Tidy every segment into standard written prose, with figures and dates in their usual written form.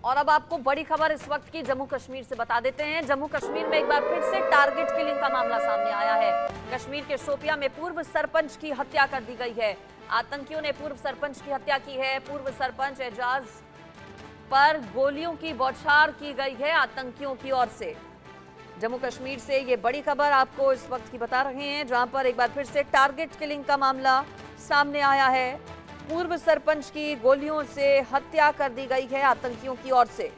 और अब आपको बड़ी खबर इस वक्त की जम्मू कश्मीर से बता देते हैं। जम्मू कश्मीर में एक बार फिर से टारगेट किलिंग का मामला सामने आया है। कश्मीर के शोपियां में पूर्व सरपंच की हत्या कर दी गई है। आतंकियों ने पूर्व सरपंच की हत्या की है। पूर्व सरपंच एजाज पर गोलियों की बौछार की गई है आतंकियों की ओर से। जम्मू कश्मीर से ये बड़ी खबर आपको इस वक्त की बता रहे हैं, जहां पर एक बार फिर से टारगेट किलिंग का मामला सामने आया है। पूर्व सरपंच की गोलियों से हत्या कर दी गई है आतंकियों की ओर से।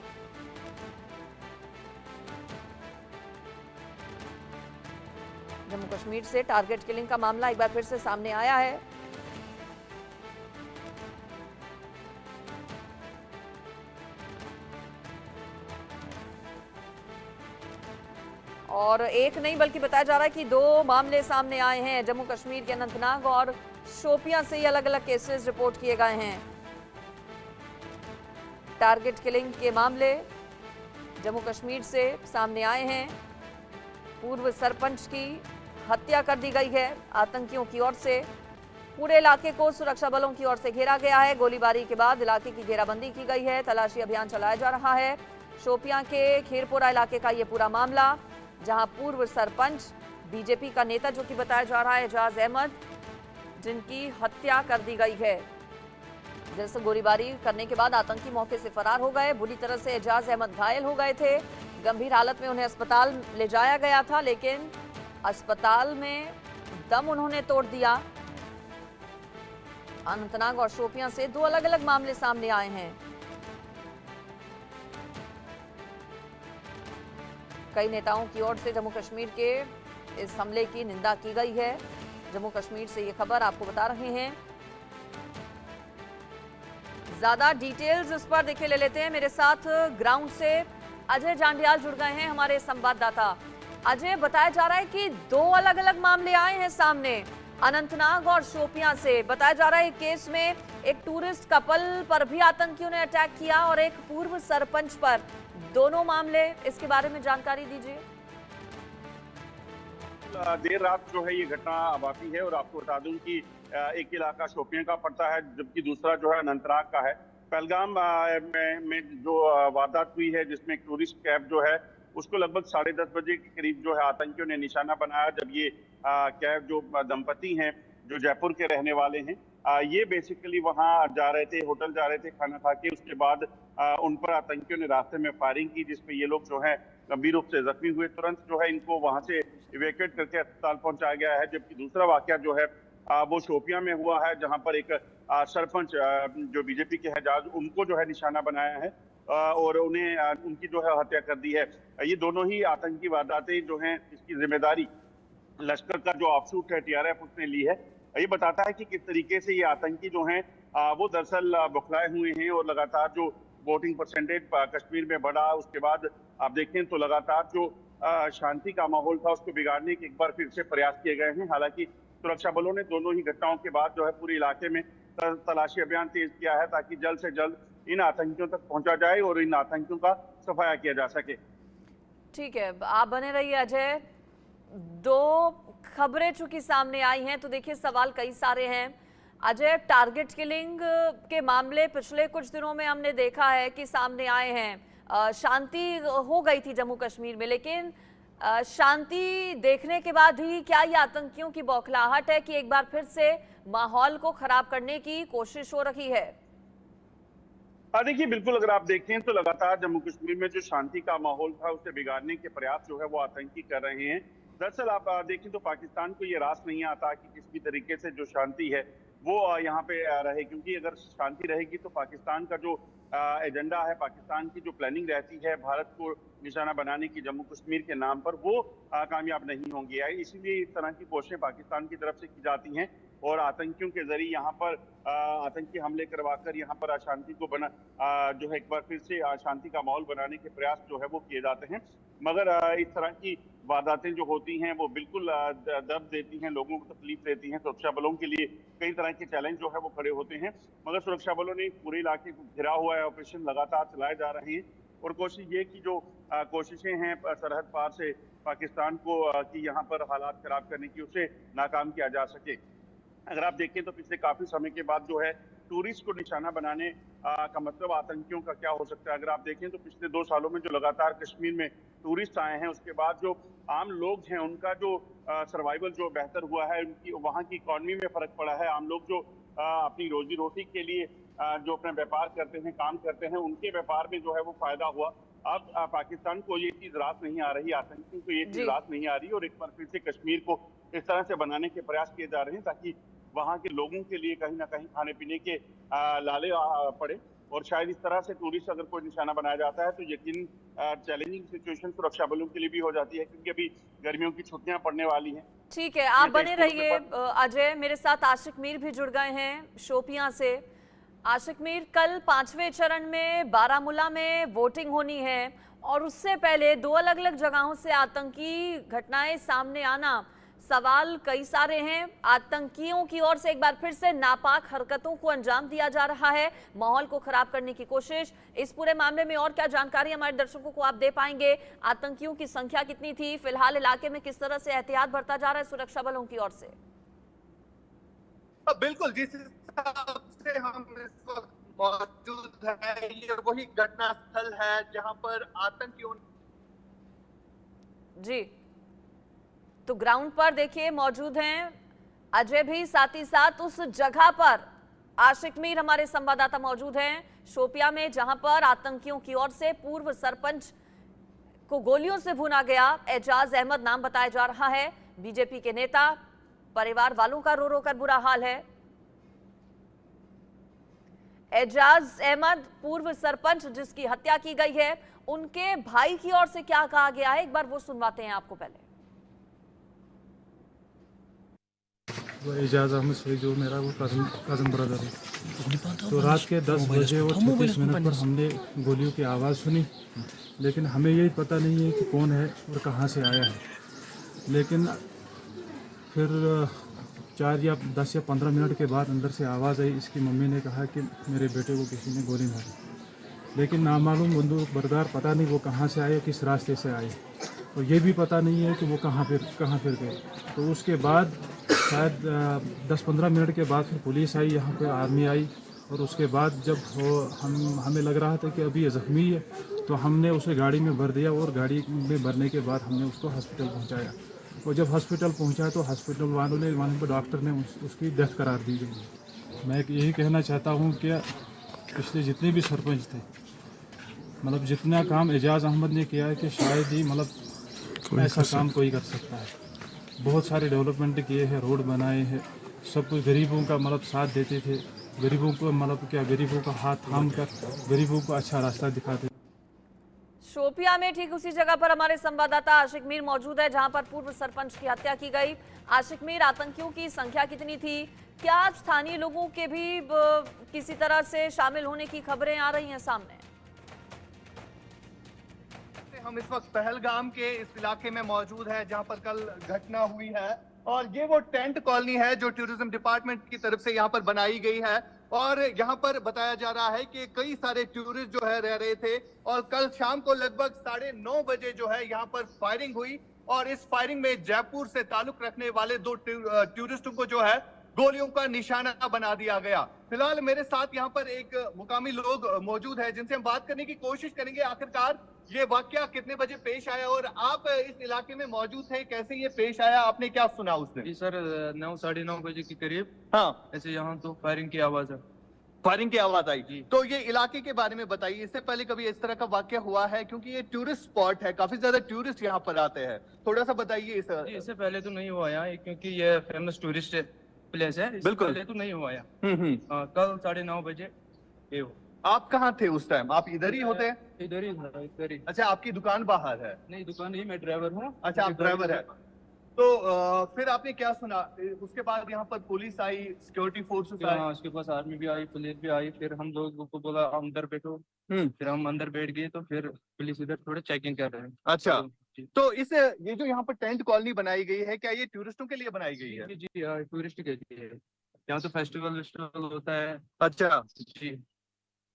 जम्मू कश्मीर से टारगेट किलिंग का मामला एक बार फिर से सामने आया है। और एक नहीं बल्कि बताया जा रहा है कि दो मामले सामने आए हैं। जम्मू कश्मीर के अनंतनाग और शोपियां से ही अलग अलग केसेस रिपोर्ट किए गए हैं। टारगेट किलिंग के मामले जम्मू कश्मीर से सामने आए हैं। पूर्व सरपंच की हत्या कर दी गई है आतंकियों की ओर से। पूरे इलाके को सुरक्षा बलों की ओर से घेरा गया है। गोलीबारी के बाद इलाके की घेराबंदी की गई है। तलाशी अभियान चलाया जा रहा है। शोपियां के खीरपुरा इलाके का यह पूरा मामला, जहां पूर्व सरपंच बीजेपी का नेता जो कि बताया जा रहा है एजाज अहमद, जिनकी हत्या कर दी गई है। दरअसल गोलीबारी करने के बाद आतंकी मौके से फरार हो गए। बुरी तरह से एजाज अहमद घायल हो गए थे। गंभीर हालत में उन्हें अस्पताल ले जाया गया था, लेकिन अस्पताल में दम उन्होंने तोड़ दिया। अनंतनाग और शोपियां से दो अलग अलग मामले सामने आए हैं। कई नेताओं की ओर से जम्मू कश्मीर के इस हमले की निंदा की गई है। जम्मू कश्मीर से ये खबर आपको बता रहे हैं। ज्यादा डिटेल्स इस पर देखिए ले लेते हैं। मेरे साथ ग्राउंड से अजय जांडियाल जुड़ गए हैं, हमारे संवाददाता। अजय, बताया जा रहा है कि दो अलग अलग मामले आए हैं सामने, अनंतनाग और शोपियां से। बताया जा रहा है केस में एक टूरिस्ट कपल पर भी आतंकियों ने अटैक किया और एक पूर्व सरपंच पर। दोनों मामले, इसके बारे में जानकारी दीजिए। देर रात जो है ये घटना वापरी है और आपको बता दूं कि एक इलाका शोपियां का पड़ता है, जबकि दूसरा जो है अनंतनाग का है। पहलगाम में जो वारदात हुई है, जिसमें एक टूरिस्ट कैब जो है उसको लगभग 10:30 बजे के करीब जो है आतंकियों ने निशाना बनाया, जब ये कैब जो दंपति हैं जो जयपुर के रहने वाले हैं, ये बेसिकली वहां जा रहे थे, होटल जा रहे थे खाना खा के। उसके बाद उन पर आतंकियों ने रास्ते में फायरिंग की, जिसपे ये लोग जो है गंभीर रूप से जख्मी हुए। तुरंत जो है इनको वहां से इवैक्यूएट करके अस्पताल पहुंचाया गया है। जबकि दूसरा वाकया जो है वो शोपियां में हुआ है, जहां पर एक सरपंच जो बीजेपी के हैं एजाज, उनको जो है निशाना बनाया है और उन्हें उनकी जो है हत्या कर दी है। ये दोनों ही आतंकी वारदातें जो हैं, इसकी जिम्मेदारी लश्कर का जो ऑफशूट है टीआरएफ उसने ली है। ये बताता है कि किस तरीके से ये आतंकी जो हैं वो दरअसल बौखलाए हुए हैं और लगातार जो वोटिंग परसेंटेज कश्मीर में बढ़ा, उसके बाद आप देखें तो लगातार जो शांति का माहौल था उसको बिगाड़ने के एक बार फिर से प्रयास किए गए हैं। हालांकि सुरक्षा बलों ने दोनों ही घटनाओं के बाद जो है पूरे इलाके में तलाशी अभियान तेज किया है, ताकि जल्द से जल्द इन आतंकियों तक पहुंचा जाए और इन आतंकियों का सफाया किया जा सके। ठीक है, आप बने रहिए अजय। दो खबरें चूंकि सामने आई हैं, तो देखिए सवाल कई सारे हैं। अजय, टारगेट किलिंग के मामले पिछले कुछ दिनों में हमने देखा है कि सामने आए हैं। शांति हो गई थी जम्मू कश्मीर में, लेकिन शांति देखने के बाद ही क्या ये आतंकियों की बौखलाहट है कि एक बार फिर से माहौल को खराब करने की कोशिश हो रही है? देखिए, बिल्कुल अगर आप देखें तो लगातार जम्मू कश्मीर में जो शांति का माहौल था उसे बिगाड़ने के प्रयास जो है वो आतंकी कर रहे हैं। दरअसल आप देखें तो पाकिस्तान को ये रास नहीं आता कि किस भी तरीके से जो शांति है वो यहाँ पे रहे, क्योंकि अगर शांति रहेगी तो पाकिस्तान का जो एजेंडा है, पाकिस्तान की जो प्लानिंग रहती है भारत को निशाना बनाने की जम्मू कश्मीर के नाम पर, वो कामयाब नहीं होंगी। इसीलिए इस तरह की कोशिशें पाकिस्तान की तरफ से की जाती हैं और आतंकियों के जरिए यहाँ पर आतंकी हमले करवाकर यहाँ पर अशांति को जो है एक बार फिर से अशांति का माहौल बनाने के प्रयास जो है वो किए जाते हैं। मगर इस तरह की वारदातें जो होती हैं वो बिल्कुल दर्द देती हैं, लोगों को तकलीफ देती हैं। सुरक्षा बलों के लिए कई तरह के चैलेंज जो है वो खड़े होते हैं, मगर सुरक्षा बलों ने पूरे इलाके को घिरा हुआ है, ऑपरेशन लगातार चलाए जा रहे हैं और कोशिश ये की जो कोशिशें हैं सरहद पार से पाकिस्तान को कि यहाँ पर हालात खराब करने की, उसे नाकाम किया जा सके। अगर आप देखें तो पिछले काफी समय के बाद जो है टूरिस्ट को निशाना बनाने का मतलब आतंकियों का क्या हो सकता है। अगर आप देखें तो पिछले 2 सालों में जो लगातार कश्मीर में टूरिस्ट आए हैं, उसके बाद जो आम लोग हैं उनका जो सर्वाइवल जो बेहतर हुआ है, उनकी वहाँ की इकॉनमी में फर्क पड़ा है। आम लोग जो अपनी रोजी रोटी के लिए जो अपना व्यापार करते हैं, काम करते हैं, उनके व्यापार में जो है वो फायदा हुआ। अब पाकिस्तान को ये चीज रास नहीं आ रही, आतंकियों को ये चीज जी। रास नहीं आ रही, और एक बार फिर से कश्मीर को इस तरह से बनाने के प्रयास किए जा रहे हैं ताकि वहाँ के लोगों के लिए कहीं ना कहीं खाने पीने के लाले पड़े। और शायद इस तरह से टूरिस्ट अगर कोई निशाना बनाया जाता है तो यकीन चैलेंजिंग सिचुएशन सुरक्षा बलों के लिए भी हो जाती है, क्योंकि अभी गर्मियों की छुट्टियां पड़ने वाली हैं। ठीक है, आप ये बने तेजपुर रहिए। में अजय, मेरे साथ आशिक मीर भी जुड़ गए हैं शोपियां से। आशिक मीर, कल 5वें चरण में बारामूला में वोटिंग होनी है और उससे पहले 2 अलग-अलग जगहों से आतंकी घटनाएं सामने आना, सवाल कई सारे हैं। आतंकियों की ओर से एक बार फिर से नापाक हरकतों को अंजाम दिया जा रहा है, माहौल को खराब करने की कोशिश। इस पूरे मामले में और क्या जानकारी हमारे दर्शकों को आप दे पाएंगे? आतंकियों की संख्या कितनी थी? फिलहाल इलाके में किस तरह से एहतियात बरता जा रहा है सुरक्षा बलों की ओर से? बिल्कुल, जिस हिसाब से हम इस वक्त मौजूद हैं, ये वही घटना स्थल है जहां पर आतंकियों जी, तो ग्राउंड पर देखिए मौजूद हैं अजय भी, साथ ही साथ उस जगह पर आशिक मीर हमारे संवाददाता मौजूद हैं शोपिया में, जहां पर आतंकियों की ओर से पूर्व सरपंच को गोलियों से भुना गया। एजाज अहमद नाम बताया जा रहा है, बीजेपी के नेता। परिवार वालों का रो रो कर बुरा हाल है। एजाज अहमद पूर्व सरपंच जिसकी हत्या की गई है, उनके भाई की ओर से क्या कहा गया है, एक बार वो सुनवाते हैं आपको। पहले वो एजाज अहमद से जो मेरा वो कज़न ब्रदर है, तो रात के 10 बजे और 36 मिनट पर हमने गोलियों की आवाज़ सुनी, लेकिन हमें यही पता नहीं है कि कौन है और कहां से आया है। लेकिन फिर 4 या 10 या 15 मिनट के बाद अंदर से आवाज़ आई। इसकी मम्मी ने कहा कि मेरे बेटे को किसी ने गोली मारी, लेकिन नामालूम बंदूक बरदार पता नहीं वो कहाँ से आए, किस रास्ते से आए, और ये भी पता नहीं है कि वो कहाँ फिर गए। तो उसके बाद शायद 10-15 मिनट के बाद फिर पुलिस आई, यहाँ पे आर्मी आई, और उसके बाद जब हमें लग रहा था कि अभी ये ज़ख्मी है, तो हमने उसे गाड़ी में भर दिया, और गाड़ी में भरने के बाद हमने उसको हॉस्पिटल पहुँचाया। और जब हॉस्पिटल पहुँचा तो हॉस्पिटल वालों ने, वहाँ पर डॉक्टर ने उसकी डेथ करार दी गई। मैं यही कहना चाहता हूँ कि पिछले जितने भी सरपंच थे, मतलब जितना काम एजाज अहमद ने किया है, कि शायद ही मतलब ऐसा काम कोई कर सकता है। बहुत सारे डेवलपमेंट किए हैं, रोड बनाए हैं, सब कुछ गरीबों का मतलब साथ देते थे, गरीबों को मतलब क्या, गरीबों का हाथ थाम कर गरीबों को अच्छा रास्ता दिखाते। शोपिया में ठीक उसी जगह पर हमारे संवाददाता आशिक मीर मौजूद है, जहां पर पूर्व सरपंच की हत्या की गई। आशिक मीर, आतंकियों की संख्या कितनी थी? क्या स्थानीय लोगों के भी किसी तरह से शामिल होने की खबरें आ रही हैं सामने? हम इस वक्त पहलगाम के इस इलाके में मौजूद है जहां पर कल घटना हुई है, और ये वो टेंट कॉलोनी है जो टूरिज्म डिपार्टमेंट की तरफ से यहाँ पर बनाई गई है। और यहाँ पर बताया जा रहा है कि कई सारे टूरिस्ट जो है रह रहे थे, और कल शाम को लगभग 9:30 बजे जो है यहाँ पर फायरिंग हुई, और इस फायरिंग में जयपुर से ताल्लुक रखने वाले 2 टूरिस्टों को जो है गोलियों का निशाना बना दिया गया। फिलहाल मेरे साथ यहाँ पर एक मुकामी लोग मौजूद है जिनसे हम बात करने की कोशिश करेंगे, आखिरकार ये वाकया कितने बजे पेश आया, और आप इस इलाके में मौजूद थे, कैसे ये पेश आया, आपने क्या सुना उस दिन? जी सर, 9-9:30 बजे के करीब हाँ, ऐसे यहाँ तो फायरिंग की आवाज है। फायरिंग की आवाज आई जी। तो ये इलाके के बारे में बताइए, इससे पहले कभी इस तरह का वाकया हुआ है? क्योंकि ये टूरिस्ट स्पॉट है, काफी ज्यादा टूरिस्ट यहाँ पर आते हैं, थोड़ा सा बताइए इस। जी, इससे पहले तो नहीं हुआ यहाँ, क्योंकि ये फेमस टूरिस्ट प्लेस है। इससे बिल्कुल। पहले तो नहीं हुआ यहाँ। कल 9:30 बजे ये हुआ। आप कहाँ थे उस टाइम? आप इधर ही होते हैं? इधर ही था, इधर ही। अच्छा, आपकी दुकान बाहर है? नहीं, दुकान नहीं, मैं ड्राइवर हूँ। अच्छा, आप ड्राइवर है। तो फिर आपने क्या सुना? उसके बाद यहाँ पर पुलिस आई, सिक्योरिटी फोर्सेस आए? हाँ, उसके पास आर्मी भी आई, पुलिस भी आई, फिर हम लोगों को बोला अंदर बैठो, फिर हम अंदर बैठ गए, तो फिर पुलिस इधर थोड़े चेकिंग कर रहे हैं। अच्छा, जी तो ये जो यहाँ पर टेंट कॉलोनी बनाई गई है, क्या ये टूरिस्टों के लिए बनाई गई है? जी जी, टूरिस्ट के लिए। यहाँ तो फेस्टिवल होता है। अच्छा जी।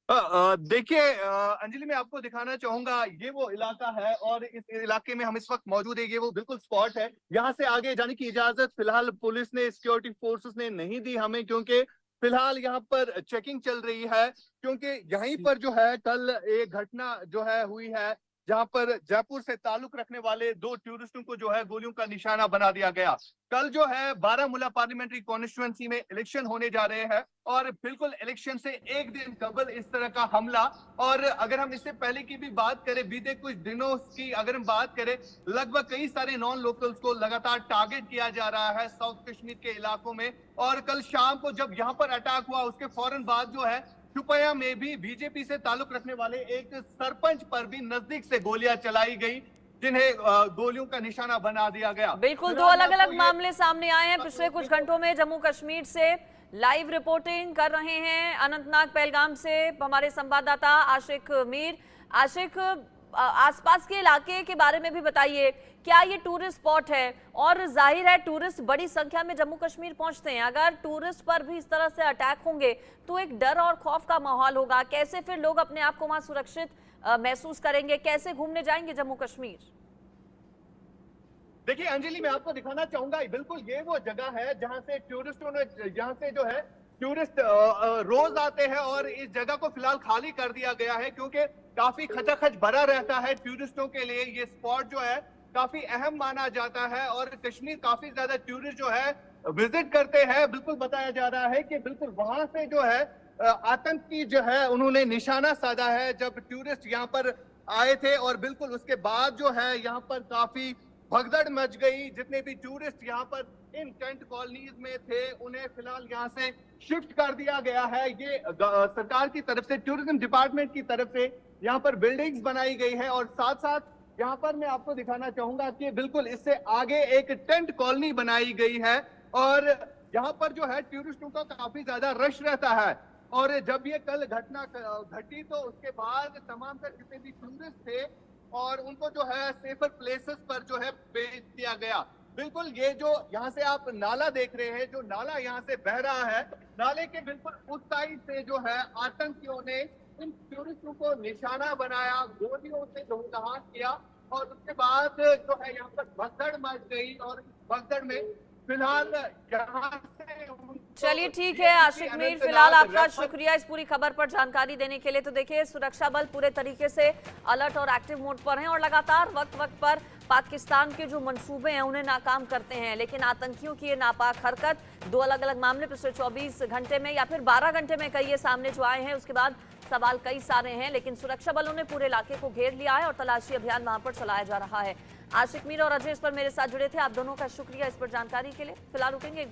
देखिए अंजलि, मैं आपको दिखाना चाहूंगा, ये वो इलाका है, और इस इलाके में हम इस वक्त मौजूद है। ये वो बिल्कुल स्पॉट है, यहाँ से आगे जाने की इजाजत फिलहाल पुलिस ने, सिक्योरिटी फोर्सेस ने नहीं दी हमें, क्योंकि फिलहाल यहाँ पर चेकिंग चल रही है, क्योंकि यहीं पर जो है कल एक घटना जो है हुई है, जहां पर जयपुर से ताल्लुक रखने वाले 2 टूरिस्टों को जो है गोलियों का निशाना बना दिया गया। कल जो है बारामूला पार्लियामेंट्री कॉन्स्टिट्यूएंसी में इलेक्शन होने जा रहे हैं, और बिल्कुल इलेक्शन से एक दिन कबल इस तरह का हमला। और अगर हम इससे पहले की भी बात करें, बीते कुछ दिनों की अगर हम बात करें, लगभग कई सारे नॉन लोकल्स को लगातार टारगेट किया जा रहा है साउथ कश्मीर के इलाकों में। और कल शाम को जब यहाँ पर अटैक हुआ, उसके फौरन बाद जो है शुपया में भी बीजेपी से ताल्लुक रखने वाले एक सरपंच पर भी नजदीक से गोलियां चलाई गई, जिन्हें गोलियों का निशाना बना दिया गया। बिल्कुल, 2 अलग-अलग मामले सामने आए हैं पिछले कुछ घंटों में। जम्मू कश्मीर से लाइव रिपोर्टिंग कर रहे हैं अनंतनाग पहलगाम से हमारे संवाददाता आशिक मीर। आशिक, आसपास के इलाके के बारे में भी बताइए, क्या ये टूरिस्ट स्पॉट है? और जाहिर है टूरिस्ट बड़ी संख्या में जम्मू कश्मीर पहुंचते हैं, अगर टूरिस्ट पर भी इस तरह से अटैक होंगे तो एक डर और खौफ का माहौल होगा। कैसे फिर लोग अपने आप को वहां सुरक्षित महसूस करेंगे? कैसे घूमने जाएंगे जम्मू कश्मीर? देखिए अंजलि, मैं आपको दिखाना चाहूंगा, बिल्कुल ये वो जगह है जहां से टूरिस्टों ने, यहाँ से जो है टूरिस्ट रोज आते हैं, और इस जगह को फिलहाल खाली कर दिया गया है, क्योंकि काफी खचाखच भरा रहता है। टूरिस्टों के लिए ये स्पॉट जो है काफी अहम माना जाता है, और कश्मीर काफी ज्यादा टूरिस्ट जो है विजिट करते हैं। बिल्कुल बताया जा रहा है कि बिल्कुल वहां से जो है आतंक की जो है उन्होंने निशाना साधा है जब टूरिस्ट यहाँ पर आए थे, और बिल्कुल उसके बाद जो है यहाँ पर काफी भगदड़ मच गई। जितने भी टूरिस्ट यहाँ पर इन टेंट कॉलोनीज में थे, उन्हें फिलहाल यहाँ से शिफ्ट कर दिया गया है। ये सरकार की तरफ से, टूरिज्म डिपार्टमेंट की तरफ से यहाँ पर बिल्डिंग्स बनाई गई है, और साथ साथ यहाँ पर मैं आपको दिखाना चाहूंगा कि बिल्कुल इससे आगे एक टेंट कॉलोनी बनाई गई है, और यहाँ पर जो है टूरिस्टों का काफी ज्यादा रश रहता है। और जब ये कल घटना घटी तो उसके बाद तमाम तर जितने भी टूरिस्ट थे, और उनको जो है सेफर प्लेसेस पर जो है भेज दिया गया। बिल्कुल ये जो यहाँ से आप नाला देख रहे हैं, जो नाला यहाँ से बह रहा है, नाले के बिल्कुल उस साइड से जो है आतंकियों ने इन टूरिस्टों को निशाना बनाया, गोलियों से धूमधाम किया, और उसके बाद जो है यहाँ पर भगदड़ मच गई, और भगदड़ में फिलहाल यहाँ से। चलिए ठीक है आशिक मीर, फिलहाल आपका शुक्रिया इस पूरी खबर पर जानकारी देने के लिए। तो देखिए सुरक्षा बल पूरे तरीके से अलर्ट और एक्टिव मोड पर हैं, और लगातार वक्त वक्त पर पाकिस्तान के जो मंसूबे हैं उन्हें नाकाम करते हैं। लेकिन आतंकियों की ये नापाक हरकत, 2 अलग अलग मामले पिछले 24 घंटे में या फिर 12 घंटे में कई ये सामने जो आए हैं, उसके बाद सवाल कई सारे हैं। लेकिन सुरक्षा बलों ने पूरे इलाके को घेर लिया है और तलाशी अभियान वहां पर चलाया जा रहा है। आशिक मीर और अजय इस पर मेरे साथ जुड़े थे, आप दोनों का शुक्रिया इस पर जानकारी के लिए। फिलहाल रुकेंगे।